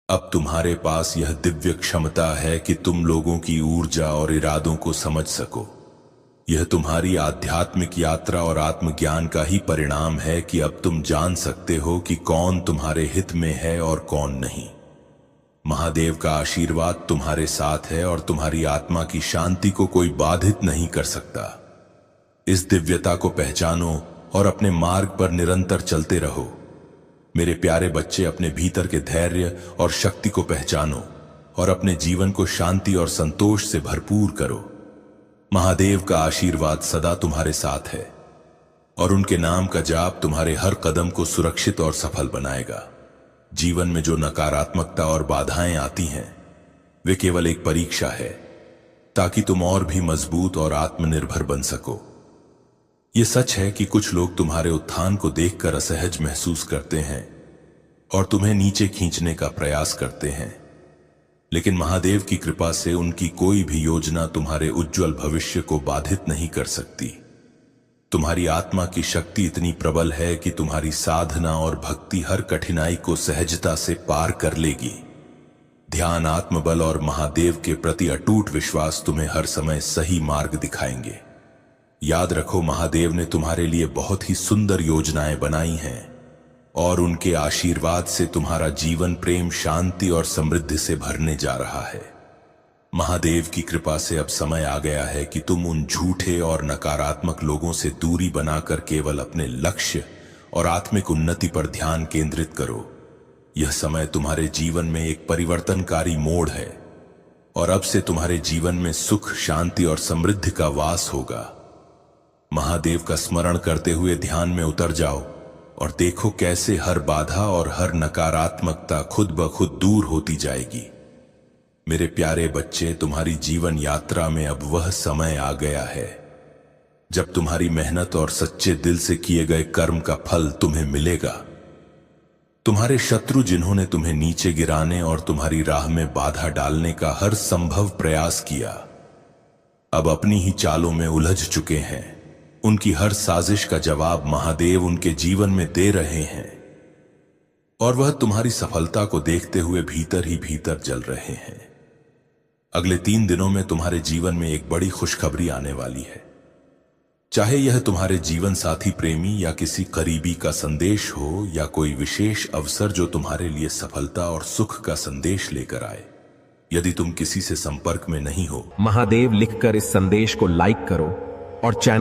अब तुम्हारे पास यह दिव्य क्षमता है कि तुम लोगों की ऊर्जा और इरादों को समझ सको। यह तुम्हारी आध्यात्मिक यात्रा और आत्मज्ञान का ही परिणाम है कि अब तुम जान सकते हो कि कौन तुम्हारे हित में है और कौन नहीं। महादेव का आशीर्वाद तुम्हारे साथ है और तुम्हारी आत्मा की शांति को कोई बाधित नहीं कर सकता। इस दिव्यता को पहचानो और अपने मार्ग पर निरंतर चलते रहो। मेरे प्यारे बच्चे, अपने भीतर के धैर्य और शक्ति को पहचानो और अपने जीवन को शांति और संतोष से भरपूर करो। महादेव का आशीर्वाद सदा तुम्हारे साथ है और उनके नाम का जाप तुम्हारे हर कदम को सुरक्षित और सफल बनाएगा। जीवन में जो नकारात्मकता और बाधाएं आती हैं, वे केवल एक परीक्षा है ताकि तुम और भी मजबूत और आत्मनिर्भर बन सको। ये सच है कि कुछ लोग तुम्हारे उत्थान को देखकर असहज महसूस करते हैं और तुम्हें नीचे खींचने का प्रयास करते हैं, लेकिन महादेव की कृपा से उनकी कोई भी योजना तुम्हारे उज्जवल भविष्य को बाधित नहीं कर सकती। तुम्हारी आत्मा की शक्ति इतनी प्रबल है कि तुम्हारी साधना और भक्ति हर कठिनाई को सहजता से पार कर लेगी। ध्यान, आत्मबल और महादेव के प्रति अटूट विश्वास तुम्हें हर समय सही मार्ग दिखाएंगे। याद रखो, महादेव ने तुम्हारे लिए बहुत ही सुंदर योजनाएं बनाई हैं और उनके आशीर्वाद से तुम्हारा जीवन प्रेम, शांति और समृद्धि से भरने जा रहा है। महादेव की कृपा से अब समय आ गया है कि तुम उन झूठे और नकारात्मक लोगों से दूरी बनाकर केवल अपने लक्ष्य और आत्मिक उन्नति पर ध्यान केंद्रित करो। यह समय तुम्हारे जीवन में एक परिवर्तनकारी मोड़ है और अब से तुम्हारे जीवन में सुख, शांति और समृद्धि का वास होगा। महादेव का स्मरण करते हुए ध्यान में उतर जाओ और देखो कैसे हर बाधा और हर नकारात्मकता खुद ब खुद दूर होती जाएगी। मेरे प्यारे बच्चे, तुम्हारी जीवन यात्रा में अब वह समय आ गया है जब तुम्हारी मेहनत और सच्चे दिल से किए गए कर्म का फल तुम्हें मिलेगा। तुम्हारे शत्रु, जिन्होंने तुम्हें नीचे गिराने और तुम्हारी राह में बाधा डालने का हर संभव प्रयास किया, अब अपनी ही चालों में उलझ चुके हैं। उनकी हर साजिश का जवाब महादेव उनके जीवन में दे रहे हैं और वह तुम्हारी सफलता को देखते हुए भीतर ही भीतर जल रहे हैं। अगले 3 दिनों में तुम्हारे जीवन में एक बड़ी खुशखबरी आने वाली है। चाहे यह तुम्हारे जीवन साथी, प्रेमी या किसी करीबी का संदेश हो या कोई विशेष अवसर जो तुम्हारे लिए सफलता और सुख का संदेश लेकर आए। यदि तुम किसी से संपर्क में नहीं हो, महादेव लिखकर इस संदेश को लाइक करो और चैनल